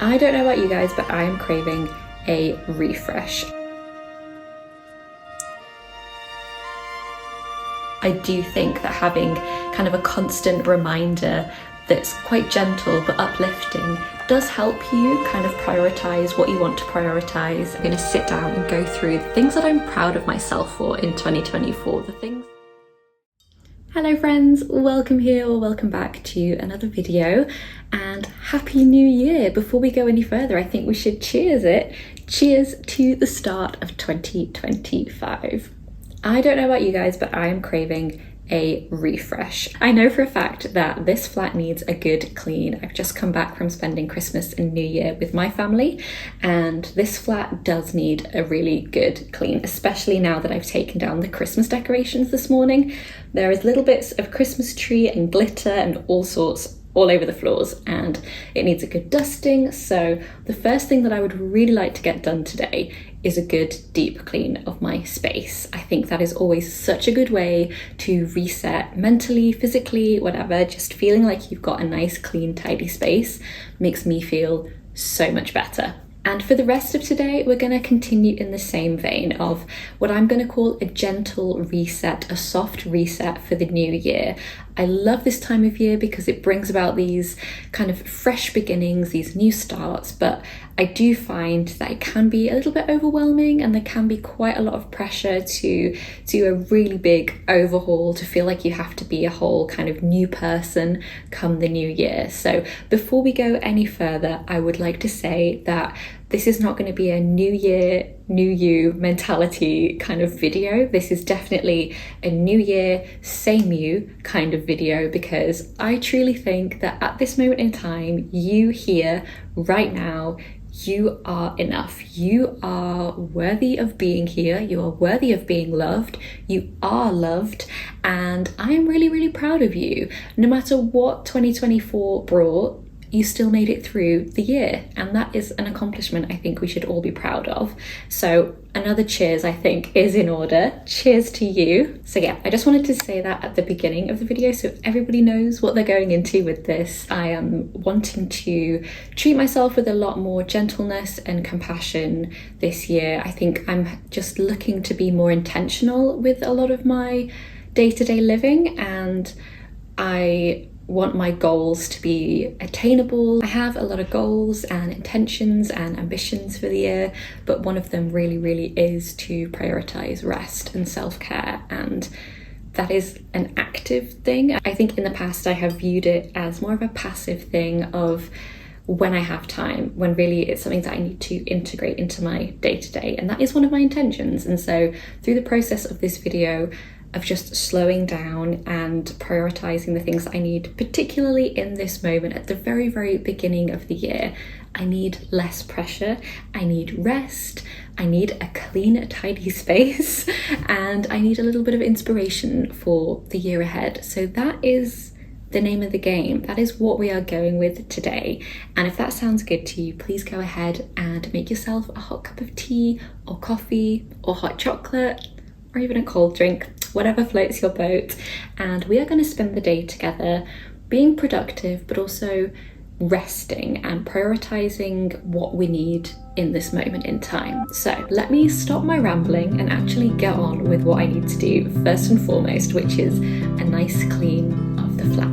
I don't know about you guys, but I am craving a refresh. I do think that having kind of a constant reminder that's quite gentle but uplifting does help you kind of prioritize what you want to prioritize. I'm going to sit down and go through the things that I'm proud of myself for in 2024, the things. Hello friends, welcome here or welcome back to another video and Happy New Year. Before we go any further, I think we should cheers it. Cheers to the start of 2025. I don't know about you guys, but I am craving a refresh. I know for a fact that this flat needs a good clean. I've just come back from spending Christmas and New Year with my family, and this flat does need a really good clean, especially now that I've taken down the Christmas decorations this morning. There is little bits of Christmas tree and glitter and all sorts all over the floors, and it needs a good dusting. So the first thing that I would really like to get done today is a good deep clean of my space. I think that is always such a good way to reset mentally, physically, whatever. Just feeling like you've got a nice, clean, tidy space makes me feel so much better. And for the rest of today, we're going to continue in the same vein of what I'm going to call a gentle reset, a soft reset for the new year. I love this time of year because it brings about these kind of fresh beginnings, these new starts, but I do find that it can be a little bit overwhelming and there can be quite a lot of pressure to do a really big overhaul, to feel like you have to be a whole kind of new person come the new year. So before we go any further, I would like to say that this is not going to be a new year, new you mentality kind of video. This is definitely a new year, same you kind of video, because I truly think that at this moment in time, you here right now, you are enough. You are worthy of being here. You are worthy of being loved. You are loved. And I'm really, really proud of you. No matter what 2024 brought, you still made it through the year, and that is an accomplishment I think we should all be proud of. So another cheers I think is in order. Cheers to you. So yeah, I just wanted to say that at the beginning of the video so everybody knows what they're going into with this. I am wanting to treat myself with a lot more gentleness and compassion this year. I think I'm just looking to be more intentional with a lot of my day-to-day living, and I want my goals to be attainable. I have a lot of goals and intentions and ambitions for the year, but one of them really is to prioritize rest and self-care, and that is an active thing. I think in the past I have viewed it as more of a passive thing of when I have time, when really it's something that I need to integrate into my day-to-day, and that is one of my intentions. And so through the process of this video of just slowing down and prioritizing the things that I need, particularly in this moment at the very beginning of the year. I need less pressure, I need rest, I need a clean, tidy space, and I need a little bit of inspiration for the year ahead. So that is the name of the game. That is what we are going with today. And if that sounds good to you, please go ahead and make yourself a hot cup of tea or coffee or hot chocolate, or even a cold drink, whatever floats your boat. And we are going to spend the day together being productive, but also resting and prioritizing what we need in this moment in time. So let me stop my rambling and actually get on with what I need to do first and foremost, which is a nice clean of the flat.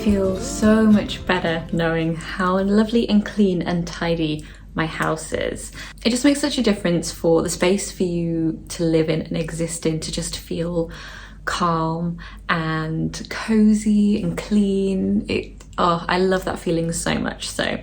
feel so much better knowing how lovely and clean and tidy my house is. It just makes such a difference for the space for you to live in and exist in to just feel calm and cozy and clean. I love that feeling so much. So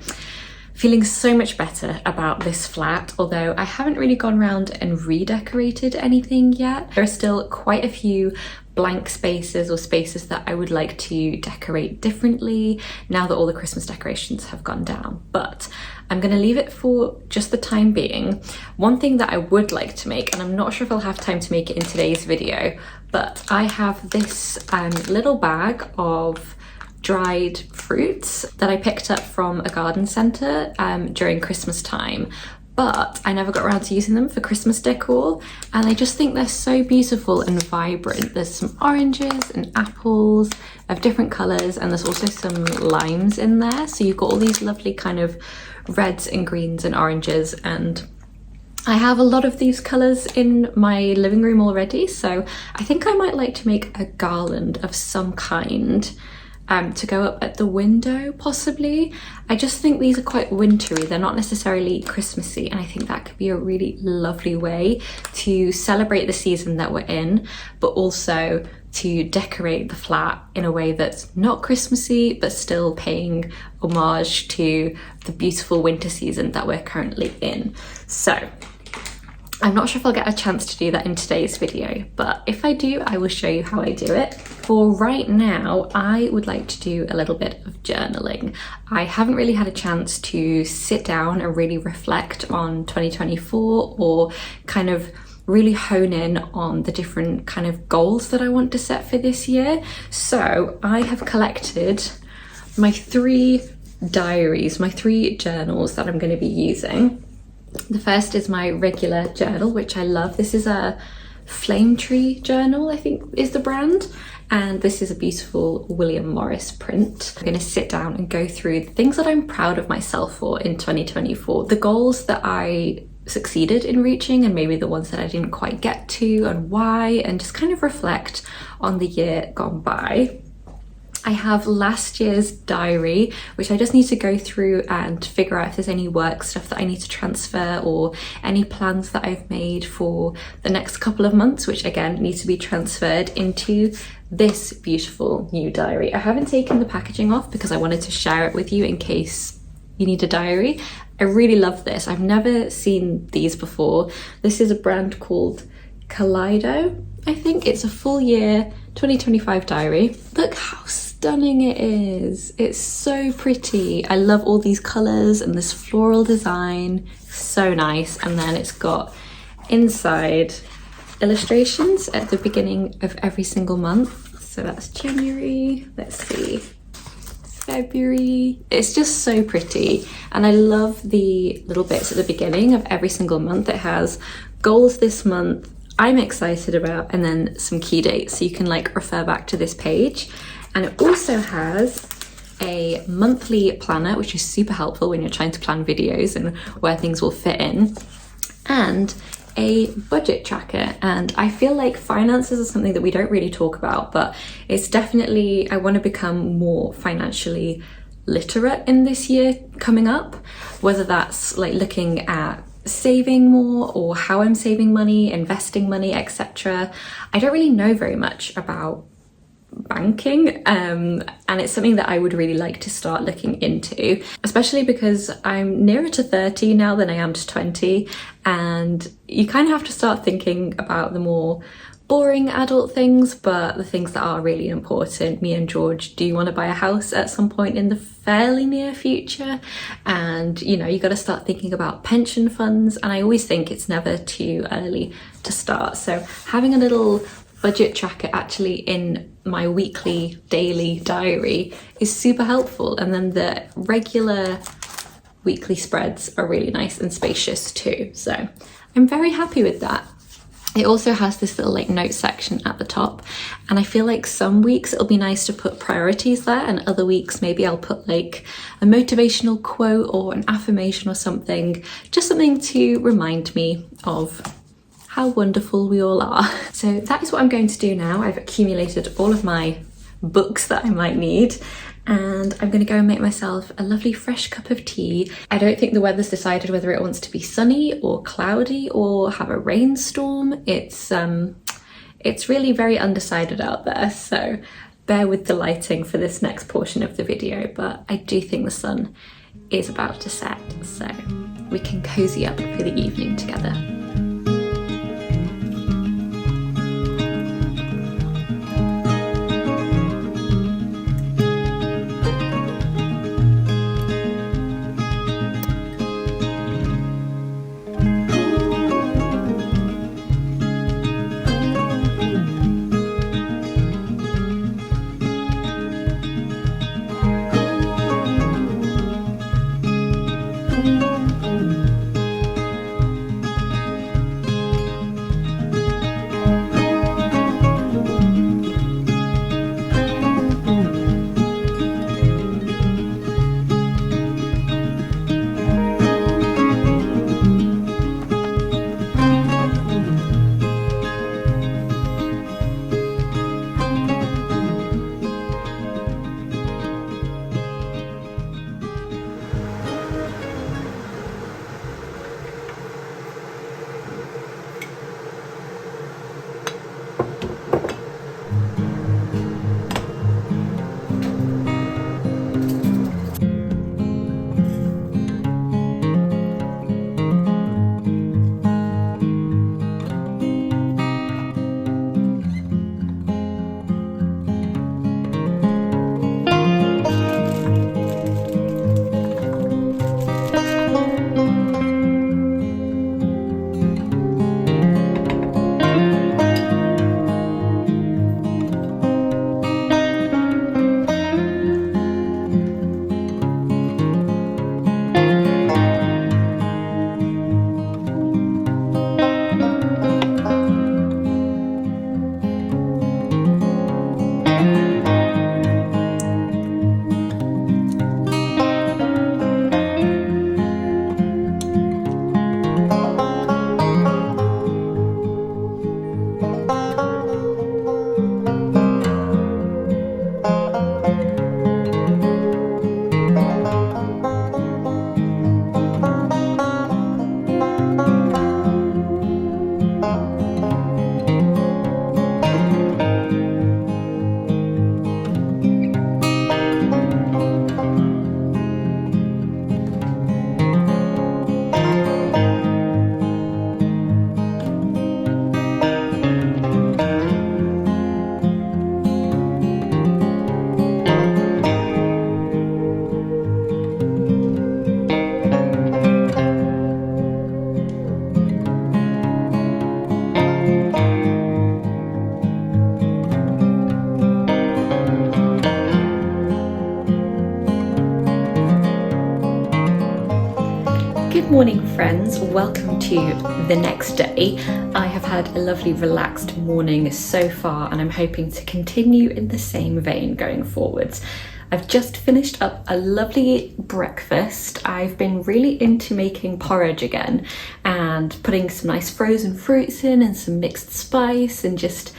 feeling so much better about this flat, although I haven't really gone around and redecorated anything yet. There are still quite a few blank spaces or spaces that I would like to decorate differently now that all the Christmas decorations have gone down, but I'm going to leave it for just the time being. One thing that I would like to make, and I'm not sure if I'll have time to make it in today's video, but I have this little bag of dried fruits that I picked up from a garden centre during Christmas time, but I never got around to using them for Christmas decor, and I just think they're so beautiful and vibrant. There's some oranges and apples of different colours, and there's also some limes in there, so you've got all these lovely kind of reds and greens and oranges, and I have a lot of these colours in my living room already, so I think I might like to make a garland of some kind to go up at the window, possibly. I just think these are quite wintry, they're not necessarily Christmassy, and I think that could be a really lovely way to celebrate the season that we're in, but also to decorate the flat in a way that's not Christmassy, but still paying homage to the beautiful winter season that we're currently in. So I'm not sure if I'll get a chance to do that in today's video, but if I do, I will show you how I do it. For right now, I would like to do a little bit of journaling. I haven't really had a chance to sit down and really reflect on 2024 or kind of really hone in on the different kind of goals that I want to set for this year. So I have collected my 3 diaries, my 3 journals that I'm going to be using. The first is my regular journal, which I love. This is a Flame Tree journal, I think is the brand. And this is a beautiful William Morris print. I'm going to sit down and go through the things that I'm proud of myself for in 2024. The goals that I succeeded in reaching and maybe the ones that I didn't quite get to and why, and just kind of reflect on the year gone by. I have last year's diary, which I just need to go through and figure out if there's any work stuff that I need to transfer or any plans that I've made for the next couple of months, which again need to be transferred into this beautiful new diary. I haven't taken the packaging off because I wanted to share it with you in case you need a diary. I really love this. I've never seen these before. This is a brand called Kaleido, I think. It's a full year 2025 diary. Look how stunning it is. It's so pretty. I love all these colours and this floral design. So nice. And then it's got inside illustrations at the beginning of every single month. So that's January, let's see, February. It's just so pretty. And I love the little bits at the beginning of every single month. It has goals this month, I'm excited about, and then some key dates, so you can like refer back to this page. And it also has a monthly planner, which is super helpful when you're trying to plan videos and where things will fit in, and a budget tracker. And I feel like finances are something that we don't really talk about, but it's definitely, I want to become more financially literate in this year coming up, whether that's like looking at saving more or how I'm saving money, investing money, etc. I don't really know very much about banking, and it's something that I would really like to start looking into, especially because I'm nearer to 30 now than I am to 20, and you kind of have to start thinking about the more boring adult things, but the things that are really important. Me and George do want to buy a house at some point in the fairly near future, and you know, you got to start thinking about pension funds, and I always think it's never too early to start. So having a little budget tracker actually in my weekly, daily diary is super helpful, and then the regular weekly spreads are really nice and spacious too, so I'm very happy with that. It also has this little like note section at the top, and I feel like some weeks it'll be nice to put priorities there, and other weeks maybe I'll put like a motivational quote or an affirmation or something, just something to remind me of how wonderful we all are. So that is what I'm going to do now. I've accumulated all of my books that I might need, and I'm gonna go and make myself a lovely fresh cup of tea. I don't think the weather's decided whether it wants to be sunny or cloudy or have a rainstorm. It's really very undecided out there, so bear with the lighting for this next portion of the video, but I do think the sun is about to set, so we can cozy up for the evening together. Good morning friends, welcome to the next day. I have had a lovely relaxed morning so far and I'm hoping to continue in the same vein going forwards. I've just finished up a lovely breakfast. I've been really into making porridge again and putting some nice frozen fruits in and some mixed spice and just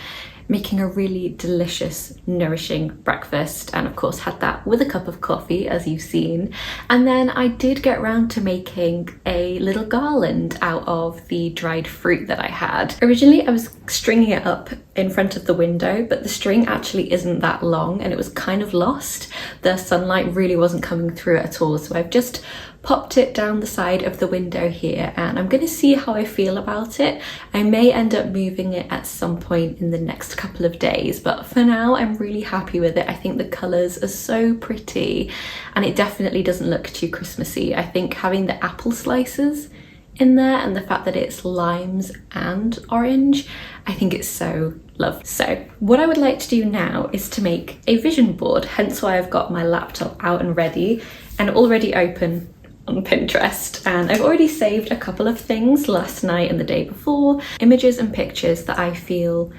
making a really delicious, nourishing breakfast, and of course had that with a cup of coffee as you've seen. And then I did get around to making a little garland out of the dried fruit that I had. Originally I was stringing it up in front of the window, but the string actually isn't that long and it was kind of lost. The sunlight really wasn't coming through it at all, so I've just popped it down the side of the window here and I'm going to see how I feel about it. I may end up moving it at some point in the next couple of days, but for now I'm really happy with it. I think the colours are so pretty and it definitely doesn't look too Christmassy. I think having the apple slices in there and the fact that it's limes and orange, I think it's so lovely. So what I would like to do now is to make a vision board, hence why I've got my laptop out and ready and already open on Pinterest, and I've already saved a couple of things last night and the day before, images and pictures that I feel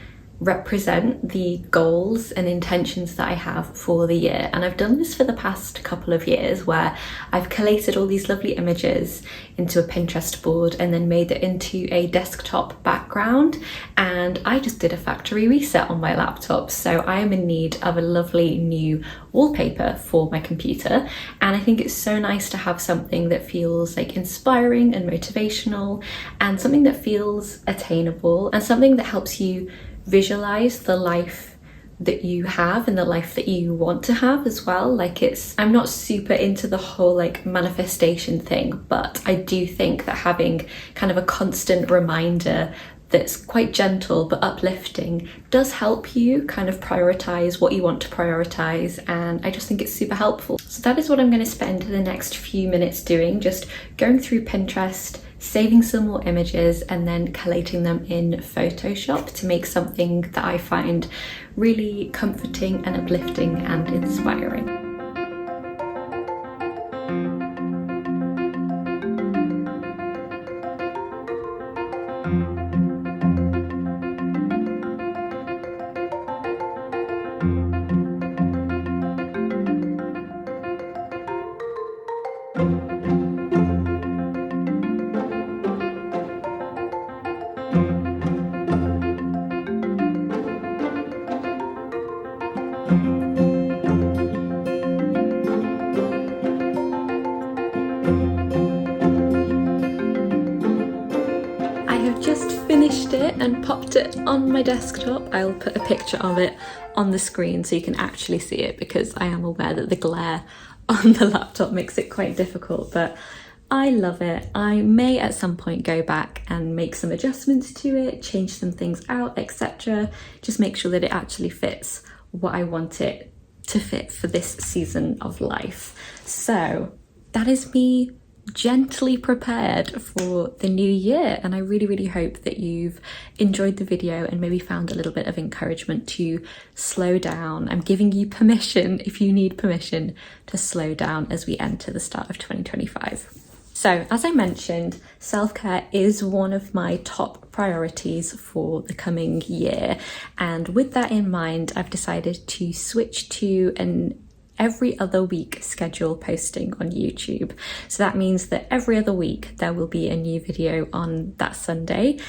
represent the goals and intentions that I have for the year. And I've done this for the past couple of years, where I've collated all these lovely images into a Pinterest board and then made it into a desktop background. And I just did a factory reset on my laptop, so I am in need of a lovely new wallpaper for my computer. And I think it's so nice to have something that feels like inspiring and motivational, and something that feels attainable, and something that helps you visualize the life that you have and the life that you want to have as well. I'm not super into the whole like manifestation thing, but I do think that having kind of a constant reminder that's quite gentle but uplifting does help you kind of prioritize what you want to prioritize, and I just think it's super helpful. So that is what I'm going to spend the next few minutes doing, just going through Pinterest, saving some more images, and then collating them in Photoshop to make something that I find really comforting and uplifting and inspiring. Finished it and popped it on my desktop. I'll put a picture of it on the screen so you can actually see it, because I am aware that the glare on the laptop makes it quite difficult, but I love it. I may at some point go back and make some adjustments to it, change some things out, etc. Just make sure that it actually fits what I want it to fit for this season of life. So that is me gently prepared for the new year, and I really hope that you've enjoyed the video and maybe found a little bit of encouragement to slow down. I'm giving you permission, if you need permission, to slow down as we enter the start of 2025. So as I mentioned, self-care is one of my top priorities for the coming year, and with that in mind, I've decided to switch to an every other week schedule posting on YouTube. So that means that every other week there will be a new video on that Sunday.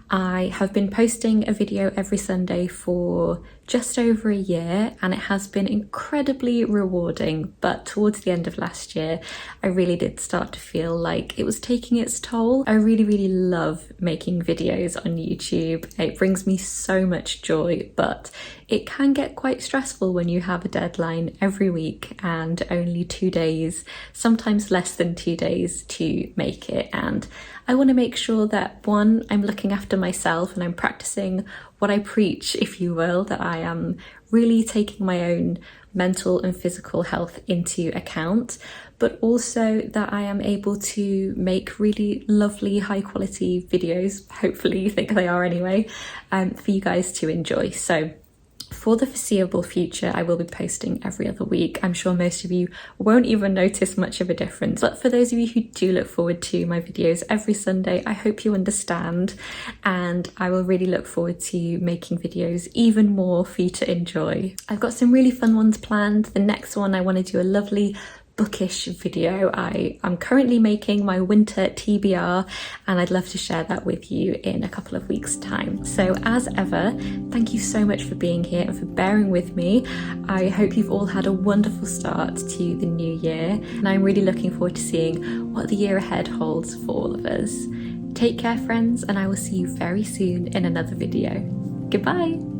I have been posting a video every Sunday for just over a year, and it has been incredibly rewarding, but towards the end of last year I really did start to feel like it was taking its toll. I really love making videos on YouTube. It brings me so much joy, but it can get quite stressful when you have a deadline every week and only 2 days, sometimes less than 2 days to make it. And I want to make sure that, one, I'm looking after myself and I'm practicing what I preach, if you will, that I am really taking my own mental and physical health into account, but also that I am able to make really lovely high quality videos, hopefully you think they are anyway, for you guys to enjoy. So for the foreseeable future, I will be posting every other week. I'm sure most of you won't even notice much of a difference, but for those of you who do look forward to my videos every Sunday, I hope you understand, and I will really look forward to making videos even more for you to enjoy. I've got some really fun ones planned. The next one, I want to do a lovely bookish video. I'm currently making my winter TBR, and I'd love to share that with you in a couple of weeks' time. So as ever, thank you so much for being here and for bearing with me. I hope you've all had a wonderful start to the new year, and I'm really looking forward to seeing what the year ahead holds for all of us. Take care, friends, and I will see you very soon in another video. Goodbye!